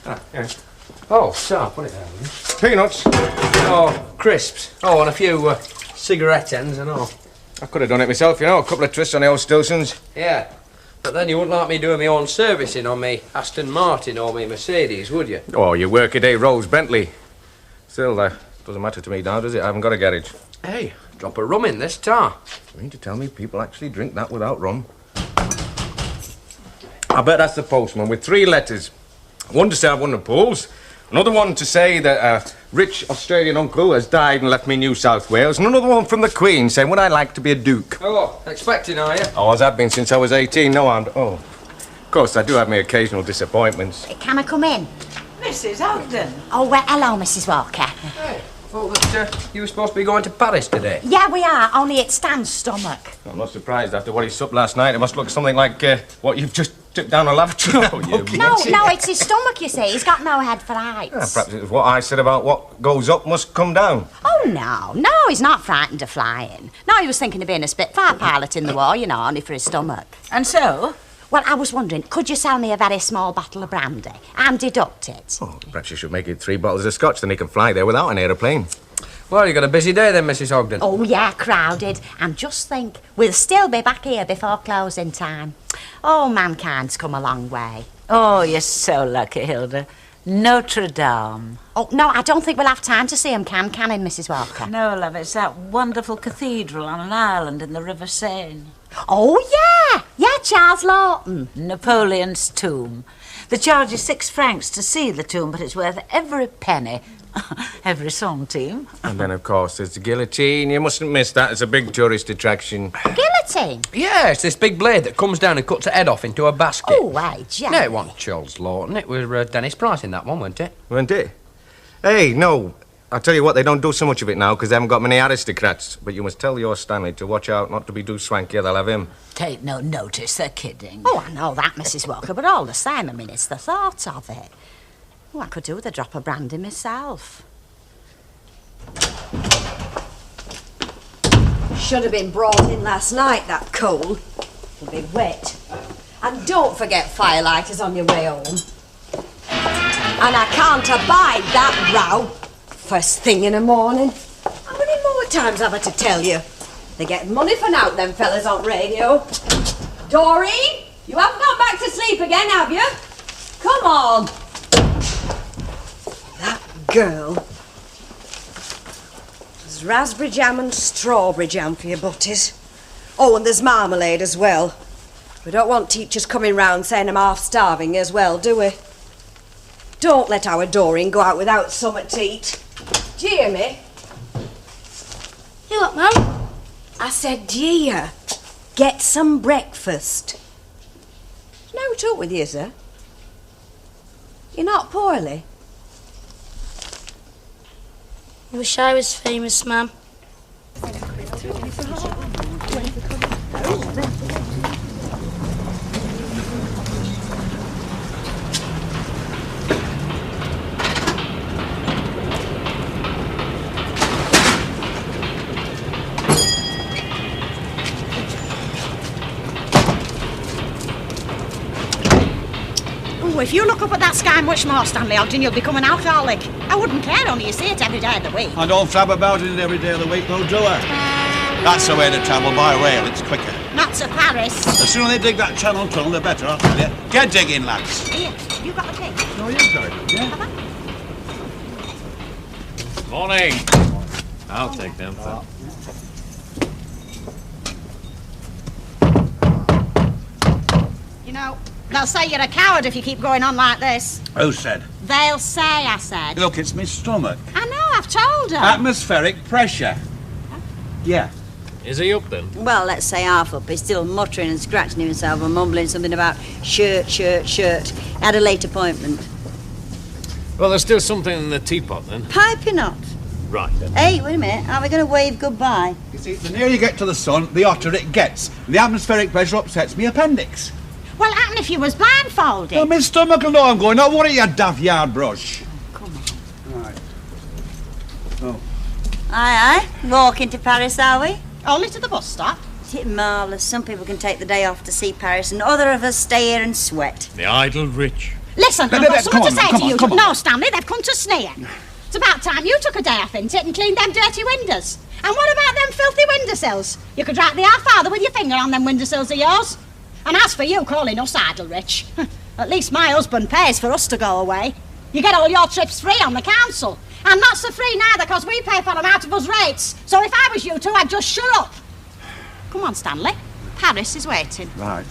Ah, yeah. Oh, so, put it down. Peanuts. Oh, crisps. Oh, and a few cigarette ends and all. I could have done it myself, you know, a couple of twists on the old Stilsons. Yeah, but then you wouldn't like me doing my own servicing on me Aston Martin or me Mercedes, would you? Oh, you work-a-day Rolls Bentley. Still, doesn't matter to me now, does it? I haven't got a garage. Hey, drop a rum in this tar. You mean to tell me people actually drink that without rum? I bet that's the postman with 3 letters. One to say I've won the polls, another one to say that a rich Australian uncle has died and left me New South Wales, and another one from the Queen saying would I like to be a duke. Oh, expecting, are you? Oh, as I've been since I was 18. No, I'm... Oh, of course, I do have my occasional disappointments. Can I come in? Mrs. Ogden. Oh, well, hello, Mrs. Walker. Hey, I thought that you were supposed to be going to Paris today. Yeah, we are, only it's Stan's stomach. I'm not surprised after what he supped last night. It must look something like what you've just took down a lavatory. Oh, you No, it's his stomach, you see. He's got no head for heights. Yeah, perhaps it was what I said about what goes up must come down. Oh, no, he's not frightened of flying. No, he was thinking of being a Spitfire pilot in the war, you know, only for his stomach. And so? Well, I was wondering, could you sell me a very small bottle of brandy and deduct it? Oh, perhaps you should make it 3 bottles of scotch, then he can fly there without an aeroplane. Well, you got a busy day then, Mrs. Ogden. Oh, yeah, crowded. And just think, we'll still be back here before closing time. Oh, mankind's come a long way. Oh, you're so lucky, Hilda. Notre Dame. Oh, no, I don't think we'll have time to see him, can he, Mrs. Walker? No, love, it's that wonderful cathedral on an island in the River Seine. Oh, yeah, Charles Lawton. Napoleon's tomb. The charge is 6 francs to see the tomb, but it's worth every penny. Every centime. And then, of course, there's the guillotine. You mustn't miss that. It's a big tourist attraction. Guillotine? Yeah, it's this big blade that comes down and cuts a head off into a basket. Oh, wait, yeah. No, it wasn't Charles Lawton. It was Dennis Price in that one, wasn't it? Weren't it? Hey, no. I'll tell you what, they don't do so much of it now because they haven't got many aristocrats. But you must tell your Stanley to watch out not to be too swanky or they'll have him. Take no notice, they're kidding. Oh, I know that, Mrs. Walker, but all the same, I mean, it's the thought of it. Oh, I could do with a drop of brandy myself. Should have been brought in last night, that coal. It'll be wet. And don't forget firelighters on your way home. And I can't abide that row first thing in the morning. How many more times have I to tell you? They get money for now, them fellas on radio. Doreen, you haven't gone back to sleep again, have you? Come on. That girl. There's raspberry jam and strawberry jam for your butties. Oh, and there's marmalade as well. We don't want teachers coming round saying I'm half starving as well, do we? Don't let our Doreen go out without something to eat. Do you hear me? You what, Mum? I said, do you hear? Get some breakfast. No talk with you, sir. You're not poorly. I wish I was famous, Mum. Oh, if you look up at that sky much more, Stanley Ogden, you'll become an alcoholic. I wouldn't care, only you see it every day of the week. I don't flab about in it every day of the week, though, do I? That's the way to travel, by rail. It's quicker. Not to Paris. The sooner they dig that channel tunnel, the better, I'll tell you. Get digging, lads. Here, you got the pick. No, you've got it, yeah? Morning. I'll take them. You know, they'll say you're a coward if you keep going on like this. Who said? They'll say, I said. Look, it's my stomach. I know, I've told her. Atmospheric pressure. Yeah. Is he up then? Well, let's say half up. He's still muttering and scratching himself and mumbling something about shirt. Had a late appointment. Well, there's still something in the teapot then. Piping not. Right then. Hey, wait a minute. Are we going to wave goodbye? You see, the nearer you get to the sun, the hotter it gets. The atmospheric pressure upsets me appendix. Well, happen if you was blindfolded. Well, my stomach will know I'm going. Now, what are you, daft yard brush? Come on. All right. Oh. Aye. Walking to Paris, are we? Only to the bus stop. Isn't it marvellous? Some people can take the day off to see Paris and other of us stay here and sweat. The idle rich. Listen, Let- I've got let- something come to say on, come to on, you. come on. No, Stanley, they've come to sneer. It's about time you took a day off, innit, and cleaned them dirty windows. And what about them filthy windowsills? You could write the Our Father with your finger on them windowsills of yours. And as for you calling us idle rich, at least my husband pays for us to go away. You get all your trips free on the council. And not so free neither, because we pay for them out of us rates. So if I was you two, I'd just shut up. Come on, Stanley. Paris is waiting. Right.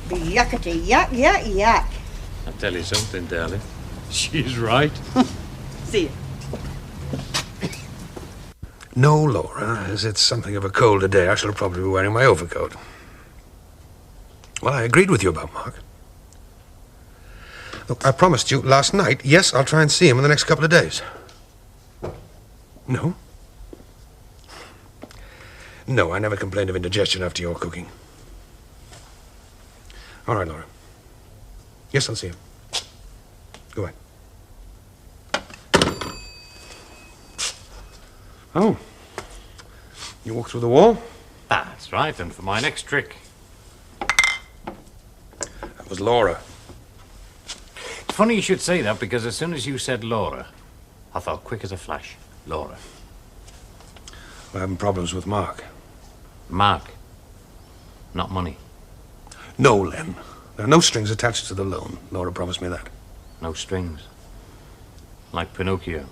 Yuckety yuck, yuck, yuck. I'll tell you something, darling. She's right. See you. No, Laura, as it's something of a colder day, I shall probably be wearing my overcoat. Well, I agreed with you about Mark. Look, I promised you last night, yes, I'll try and see him in the next couple of days. No? No, I never complained of indigestion after your cooking. All right, Laura. Yes, I'll see him. Go ahead. Oh. You walk through the wall? That's right, and for my next trick. That was Laura. It's funny you should say that, because as soon as you said Laura, I thought quick as a flash, Laura. We're having problems with Mark. Mark. Not money. No, Len. There are no strings attached to the loan. Laura promised me that. No strings. Like Pinocchio.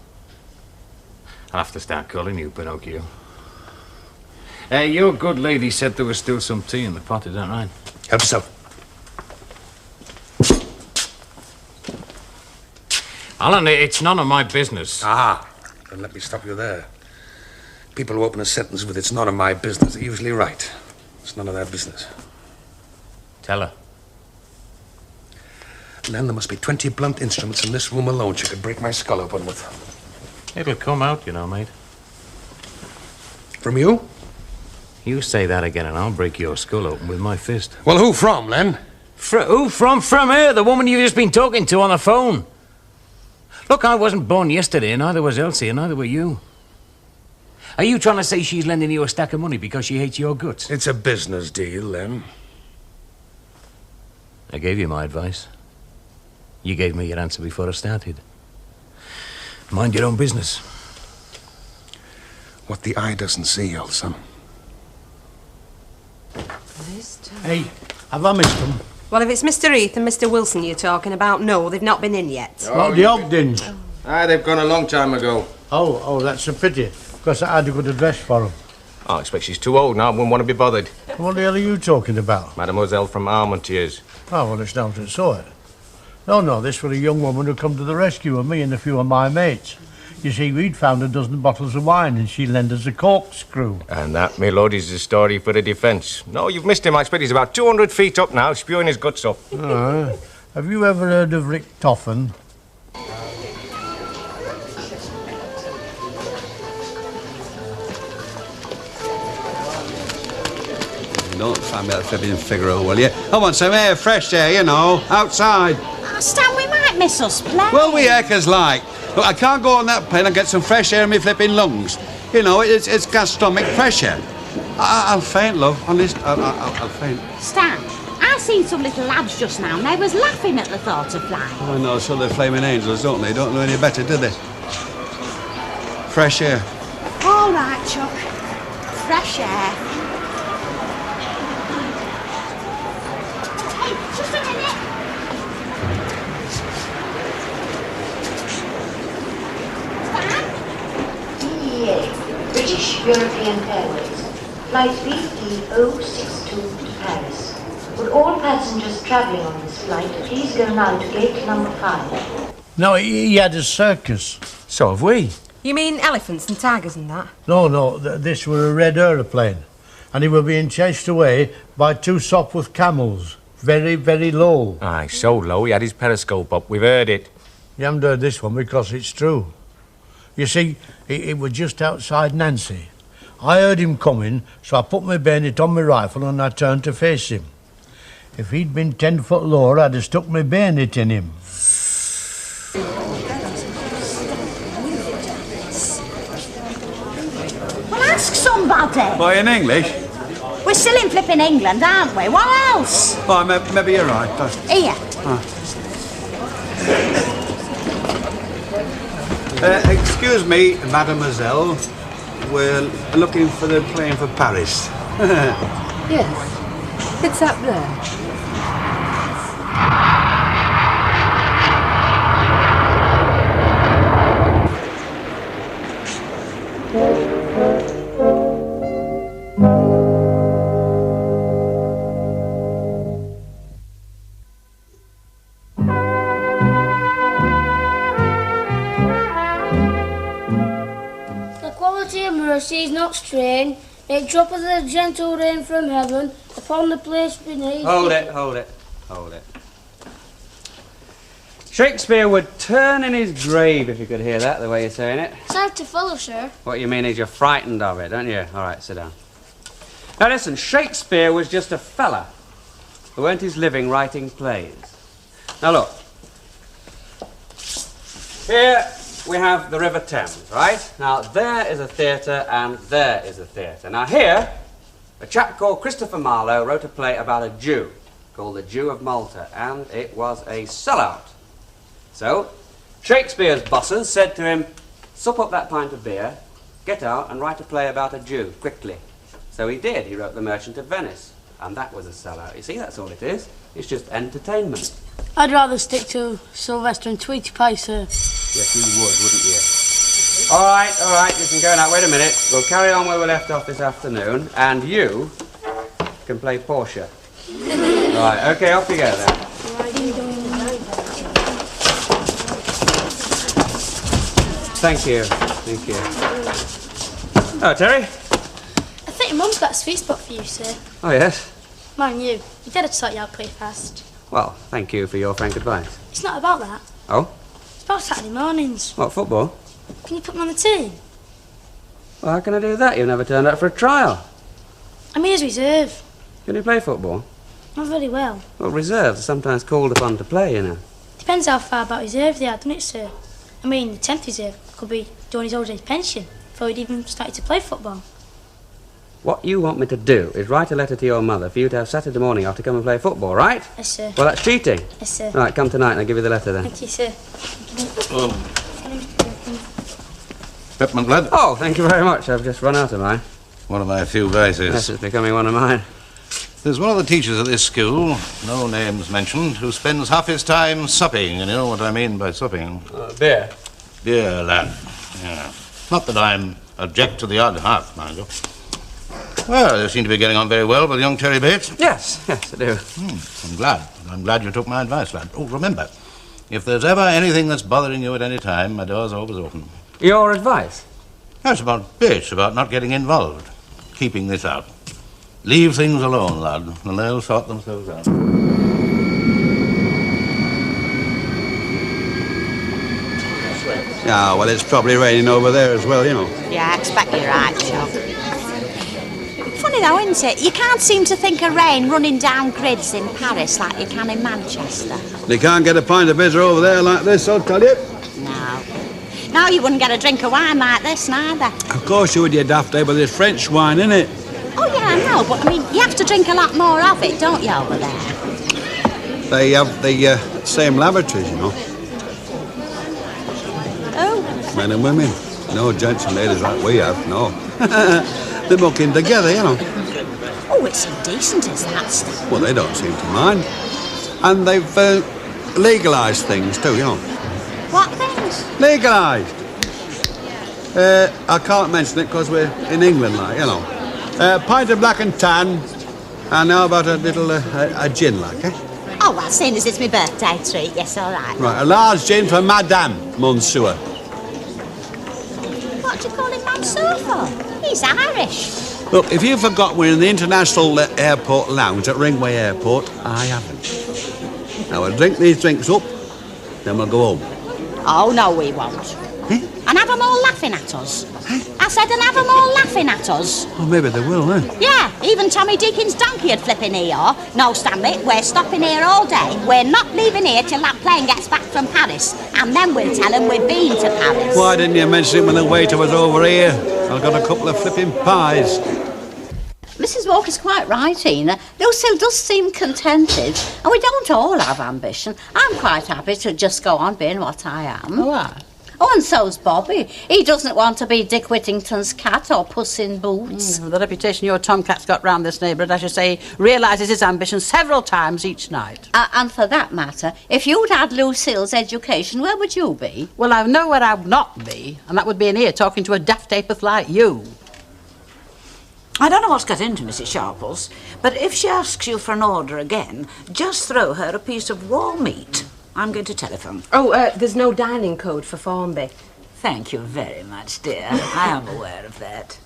I'll have to start calling you Pinocchio. Your good lady said there was still some tea in the pot, is that right? Help yourself. Alan, it's none of my business. Ah, then let me stop you there. People who open a sentence with "it's none of my business" are usually right. It's none of their business. Tell her. Len, there must be 20 blunt instruments in this room alone she could break my skull open with. It'll come out, you know, mate. From you? You say that again and I'll break your skull open with my fist. Well, who from, Len? Who from? From her, the woman you've just been talking to on the phone. Look, I wasn't born yesterday, and neither was Elsie, and neither were you. Are you trying to say she's lending you a stack of money because she hates your guts? It's a business deal, Len. I gave you my advice. You gave me your answer before I started. Mind your own business. What the eye doesn't see, old son. Hey, have I missed them? Well, if it's Mr. Heath and Mr. Wilson you're talking about, no, they've not been in yet. Well, the Ogdens. Ah, they've gone a long time ago. Oh, that's a pity, because I had a good address for them. I expect she's too old now, wouldn't want to be bothered. What the hell are you talking about? Mademoiselle from Armentiers. Oh, well, it's down to sort. No, this was a young woman who come to the rescue of me and a few of my mates. You see, we'd found a dozen bottles of wine and she lent us a corkscrew. And that, my lord, is the story for the defence. No, you've missed him. I expect he's about 200 feet up now, spewing his guts up. Have you ever heard of Rick Toffen? Don't find me that flipping Figaro, will you? I want some air, fresh air, you know, outside. Oh, Stan, we might miss us playing. Well, we heckers like. Look, I can't go on that plane and get some fresh air in my flipping lungs. You know, it's gastronomic pressure. I'll faint, love. Honest, I'll faint. Stan, I seen some little lads just now and they was laughing at the thought of flying. I know, so they're flaming angels, don't they? Don't know any better, do they? Fresh air. All right, Chuck. Fresh air. Hey, just a minute. DEA, British European Airways, flight BE062 to Paris. Would all passengers travelling on this flight please go now to gate number 5? No, he had a circus. So have we. You mean elephants and tigers and that? No, this were a red aeroplane. And he were being chased away by two Sopwith camels. Very, very low. Aye, so low he had his periscope up. We've heard it. You haven't heard this one because it's true. You see, it was just outside Nancy. I heard him coming, so I put my bayonet on my rifle and I turned to face him. If he'd been 10 foot lower, I'd have stuck my bayonet in him. Well, ask somebody. Boy, in English? We're still in flipping England, aren't we? What else? Oh, maybe you're right. Here. Excuse me, mademoiselle. We're looking for the plane for Paris. Yes. It's up there. Mercy is not strained, it droppeth a gentle rain from heaven upon the place beneath. Hold it. Shakespeare would turn in his grave if you could hear that, the way you're saying it. It's hard to follow, sir. What you mean is you're frightened of it, don't you? All right, sit down. Now listen, Shakespeare was just a fella who earned his living writing plays. Now look, here we have the River Thames, right? Now there is a theatre and there is a theatre. Now here, a chap called Christopher Marlowe wrote a play about a Jew called The Jew of Malta, and it was a sellout. So, Shakespeare's bosses said to him, sup up that pint of beer, get out and write a play about a Jew, quickly. So he did. He wrote The Merchant of Venice, and that was a sellout. You see, that's all it is. It's just entertainment. I'd rather stick to Sylvester and Tweety Pie, sir. Yes, you would, wouldn't you? All right, you can go now. Wait a minute. We'll carry on where we left off this afternoon, and you can play Portia. Right, okay, off you go then. Thank you. Oh, Terry? I think your mum's got a sweet spot for you, sir. Oh, yes? Mind you, your dad would sort you out pretty fast. Well, thank you for your frank advice. It's not about that. Oh? It's about Saturday mornings. What, football? Can you put me on the team? Well, how can I do that? You've never turned up for a trial. I'm here as reserve. Can you play football? Not very well. Well, reserves are sometimes called upon to play, you know. Depends how far about reserve they are, doesn't it, sir? I mean, the 10th reserve could be doing his old age pension before he'd even started to play football. What you want me to do is write a letter to your mother for you to have Saturday morning off to come and play football, right? Yes, sir. Well, that's cheating. Yes, sir. Right, come tonight and I'll give you the letter then. Thank you, sir. Peppermint, lad? Oh, thank you very much. I've just run out of mine. One of my few vices. Yes, it's becoming one of mine. There's one of the teachers at this school, no names mentioned, who spends half his time supping. You know what I mean by supping? Beer. Beer, lad. Yeah. Not that I'm object to the odd half, mind you. Well, you seem to be getting on very well with young Terry Bates. Yes, I do. I'm glad. I'm glad you took my advice, lad. Oh, remember, if there's ever anything that's bothering you at any time, my door's always open. Your advice? That's about Bates, about not getting involved. Keeping this out. Leave things alone, lad, and they'll sort themselves out. Yeah, well, it's probably raining over there as well, you know. Yeah, I expect you're right, Chuck. Funny though, isn't it? You can't seem to think of rain running down grids in Paris like you can in Manchester. You can't get a pint of bitter over there like this, I'll tell you. No. No, you wouldn't get a drink of wine like this, neither. Of course you would, you daft, but there's French wine, innit? Oh, yeah, I know, but, I mean, you have to drink a lot more of it, don't you, over there? They have the same lavatories, you know. Oh. Men and women. No gents and ladies like we have, no. They're mucking together, you know. Oh, it's indecent, is that stuff? Well, they don't seem to mind. And they've legalised things too, you know. What things? Legalised. I can't mention it because we're in England, like, you know. Pint of black and tan, and how about a little a gin, like, eh? Oh, well, seeing as it's my birthday treat, yes, all right. Right, a large gin for Madame Monsieur. What do you call him Monsieur for? He's Irish. Look, if you've forgotten we're in the International Airport Lounge at Ringway Airport, I haven't. Now, we'll drink these drinks up, then we'll go home. Oh, no, we won't. Eh? And have them all laughing at us. I said, and have them all laughing at us. Oh, maybe they will, eh? Yeah, even Tommy Deacon's donkey would flip in here. No, Stanley, we're stopping here all day. We're not leaving here till that plane gets back from Paris. And then we'll tell them we've been to Paris. Why didn't you mention it when the waiter was over here? I've got a couple of flipping pies. Mrs. Walker's quite right, Ina. Lucille does seem contented, and we don't all have ambition. I'm quite happy to just go on being what I am. Oh, right. Oh, and so's Bobby. He doesn't want to be Dick Whittington's cat or Puss in Boots. The reputation your tomcat's got round this neighbourhood, I should say, realises his ambition several times each night. And for that matter, if you'd had Lucille's education, where would you be? Well, I know where I would not be, and that would be in here talking to a daft apeth like you. I don't know what's got into Mrs. Sharples, but if she asks you for an order again, just throw her a piece of raw meat. I'm going to telephone. Oh, there's no dining code for Formby. Thank you very much, dear. I am aware of that.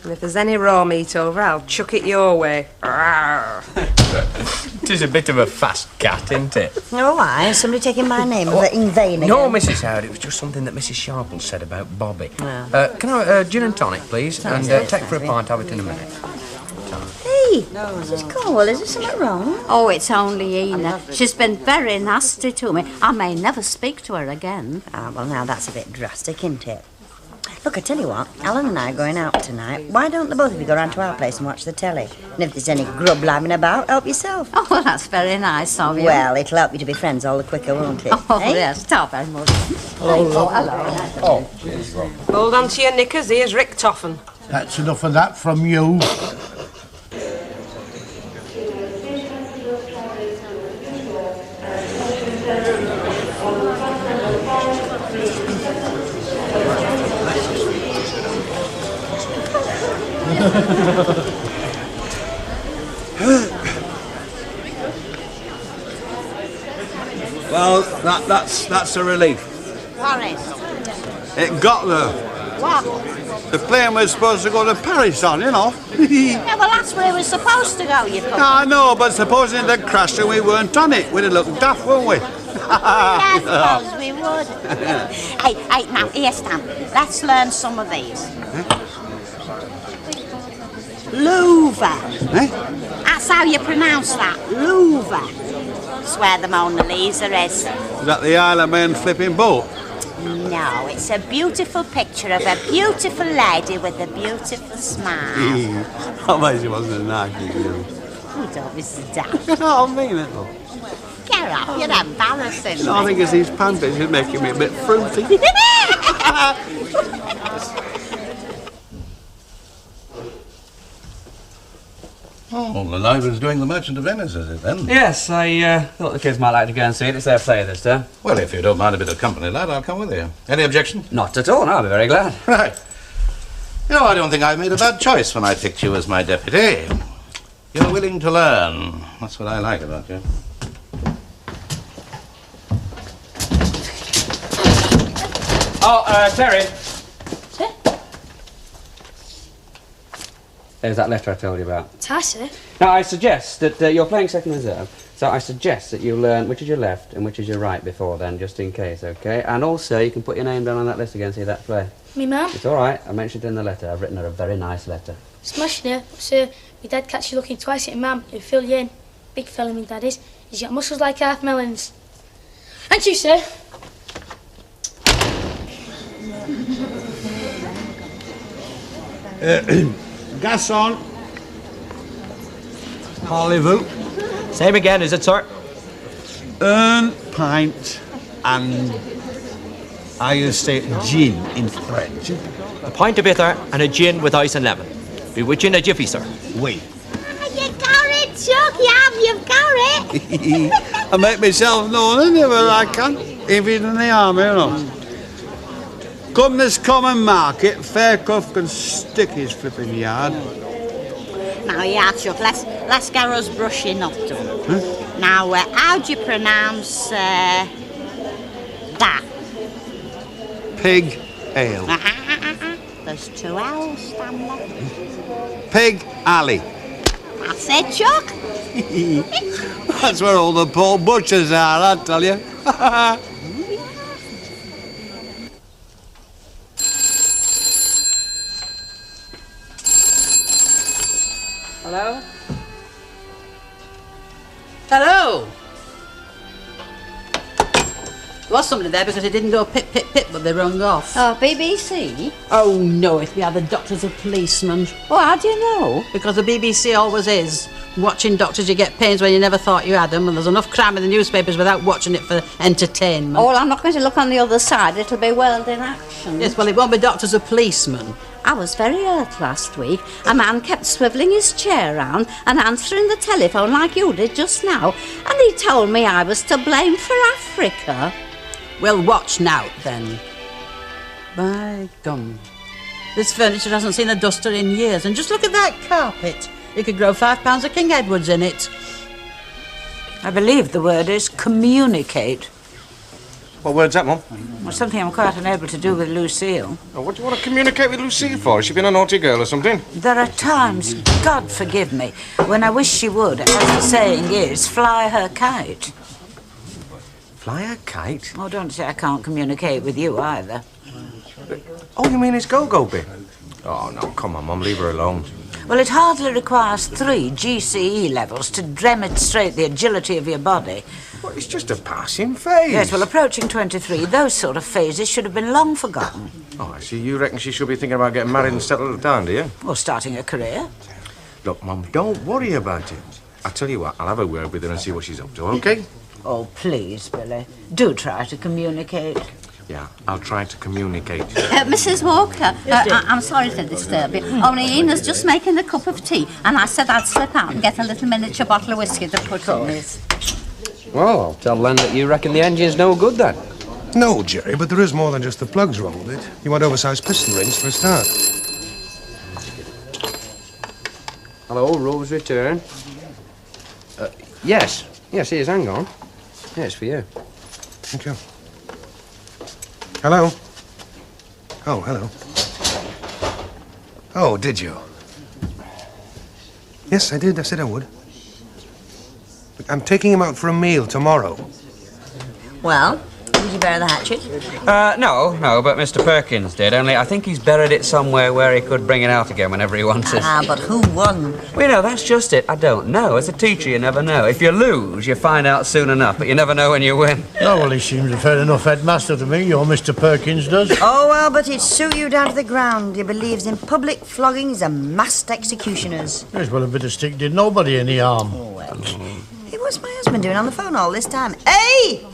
And if there's any raw meat over, I'll chuck it your way. It is a bit of a fast cat, isn't it? Oh, why? Somebody taking my name in vain again? No, Mrs. Howard, it was just something that Mrs. Sharples said about Bobby. Can I gin and tonic, please? And take for a pint, have it in a minute. Hey, Mrs. Cole, is there something wrong? Oh, it's only Ina. She's been very nasty to me. I may never speak to her again. Ah, well, now that's a bit drastic, isn't it? Look, I tell you what, Alan and I are going out tonight. Why don't the both of you go round to our place and watch the telly? And if there's any grub lying about, help yourself. Oh, well, that's very nice of you. Well, it'll help you to be friends all the quicker, won't it? Oh, eh? yes, stop very much. Hello. Oh, cheers, Rob. Hold on to your knickers, here's Rick Toffen. That's enough of that from you. Well, that's a relief. Horace. It got there. What? The plane was supposed to go to Paris on, you know. Yeah, well, that's where it was supposed to go, you couldn't. I know, but supposing it had crashed and we weren't on it, we'd have looked daft, wouldn't we? I suppose we would. hey, now, here, Stan. Let's learn some of these. Louvre. Eh? That's how you pronounce that. Louvre. It's where the Mona Lisa is. Is that the Isle of Man flipping boat? No, it's a beautiful picture of a beautiful lady with a beautiful smile. I bet she wasn't a nice girl. Oh, don't be so daft. I mean it, though. Get up, you're embarrassing No, I think it's these panties is making me a bit fruity. Oh, the library's doing the Merchant of Venice, is it, then? Yes, I thought the kids might like to go and see it. It's their play this term. Well, if you don't mind a bit of company, lad, I'll come with you. Any objection? Not at all, no, I'll be very glad. Right. You know, I don't think I made a bad choice when I picked you as my deputy. You're willing to learn. That's what I like about you. Oh, Terry. There's that letter I told you about. Tassa? Now, I suggest that you're playing second reserve, so I suggest that you learn which is your left and which is your right before then, just in case, OK? And also, you can put your name down on that list again, see that play. Me mum? It's all right. I mentioned it in the letter. I've written her a very nice letter. Smashing her. Sir, my dad catch you looking twice at your mum, who fill you in. Big fella, my dad is. He's got muscles like half melons. And you, sir. Gas on. Parlez-vous. Same again, is it, sir? Pint and I used to say gin in French. A pint of bitter and a gin with ice and lemon. Be with you in a jiffy, sir. Oui. You got it, Chuck. You've got it. I make myself known anywhere I can, even in the army, you know. Come this common market, Faircuff can stick his flipping yard. Now, yeah, Chuck, let's get us brushing up done. Huh? Now, how do you pronounce that? Pig ale. There's two L's, Stanley. Pig alley. That's it, Chuck. That's where all the poor butchers are, I tell you. Hello? Hello? There was somebody there because it didn't go pip, pip, pip, but they rung off. Oh, BBC? Oh, no, if we had the doctors or policemen. Oh, how do you know? Because the BBC always is. Watching doctors, you get pains when you never thought you had them, and there's enough crime in the newspapers without watching it for entertainment. Oh, well, I'm not going to look on the other side. It'll be world in action. Yes, well, it won't be doctors or policemen. I was very hurt last week. A man kept swivelling his chair round and answering the telephone like you did just now, and he told me I was to blame for Africa. Well, watch now, then. By gum. This furniture hasn't seen a duster in years, and just look at that carpet. You could grow 5 pounds of King Edwards in it. I believe the word is communicate. What word's that, Mum? Well, something I'm quite unable to do with Lucille. Oh, what do you want to communicate with Lucille for? Has she been a naughty girl or something? There are times, God forgive me, when I wish she would, as the saying is, fly her kite. Fly a kite? Oh, don't say I can't communicate with you either. Oh, you mean his go-go bit? Oh, no, come on, Mum, leave her alone. Well, it hardly requires 3 GCE levels to demonstrate the agility of your body. Well, it's just a passing phase. Yes, well, approaching 23, those sort of phases should have been long forgotten. Oh, I see. You reckon she should be thinking about getting married and settled down, do you? Or starting a career. Look, Mum, don't worry about it. I'll tell you what, I'll have a word with her and see what she's up to, OK? Oh, please, Billy. Do try to communicate. Yeah, I'll try to communicate. Mrs. Walker, I'm sorry to disturb you. Only Ina's just making a cup of tea, and I said I'd slip out and get a little miniature bottle of whiskey to put in it. Well, I'll tell Len that you reckon the engine's no good then. No, Jerry, but there is more than just the plugs wrong with it. You want oversized piston rings for a start. Hello, Rove's return. Yes, it is, hang on. Yeah, it's for you. Thank you. Hello? Oh, hello. Oh, did you? Yes, I did. I said I would. Look, I'm taking him out for a meal tomorrow. Well, did you bury the hatchet? No, but Mr. Perkins did, only I think he's buried it somewhere where he could bring it out again whenever he wants it. Ah, but who won? Well, you know, that's just it. I don't know. As a teacher, you never know. If you lose, you find out soon enough, but you never know when you win. Oh, well, he seems a fair enough headmaster to me, your Mr. Perkins does. Oh, well, but he'd sue you down to the ground. He believes in public floggings and massed executioners. Yes, well, a bit of stick did nobody any harm. Oh, well. Hey, what's my husband doing on the phone all this time? Hey!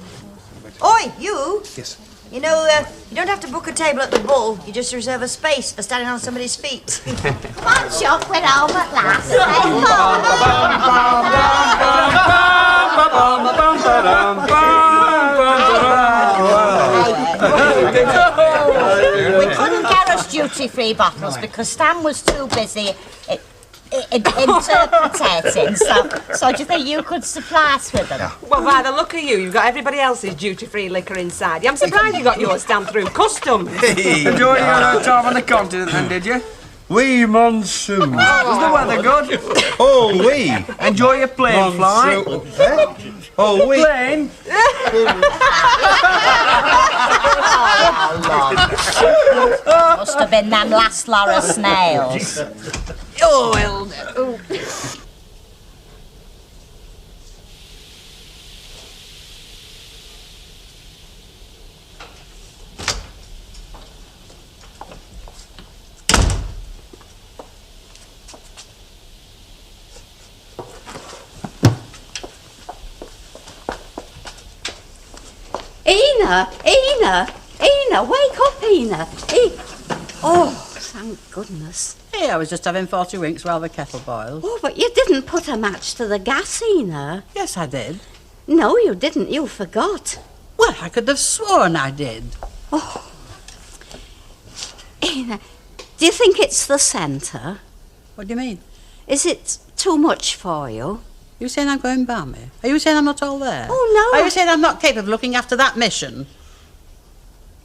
Oi, you! Yes? You know, you don't have to book a table at the Bull. You just reserve a space for standing on somebody's feet. Come on, Chuck, we're home at last. We couldn't get us duty-free bottles because Stan was too busy interpreting. So do you think you could supply us with them? Well, by the look of you, you've got everybody else's duty-free liquor inside. I'm surprised you got yours down through customs. Hey. Enjoy your time on the continent then, did you? Oui, monsoon. Was the weather good? Oh, oui. Enjoy your plane flight. Oh, oui. Plane? Must have been them last Laura snails. Oh, well. Oh. Ina, wake up, Ina. Oh, thank goodness. Hey, I was just having 40 winks while the kettle boiled. Oh, but you didn't put a match to the gas, Ina. Yes, I did. No, you didn't. You forgot. Well, I could have sworn I did. Oh. Ina, do you think it's the centre? What do you mean? Is it too much for you? You saying I'm going balmy? Are you saying I'm not all there? Oh, no. Are you saying I'm not capable of looking after that mission?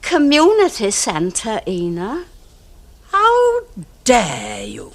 Community centre, Ina. How dare you?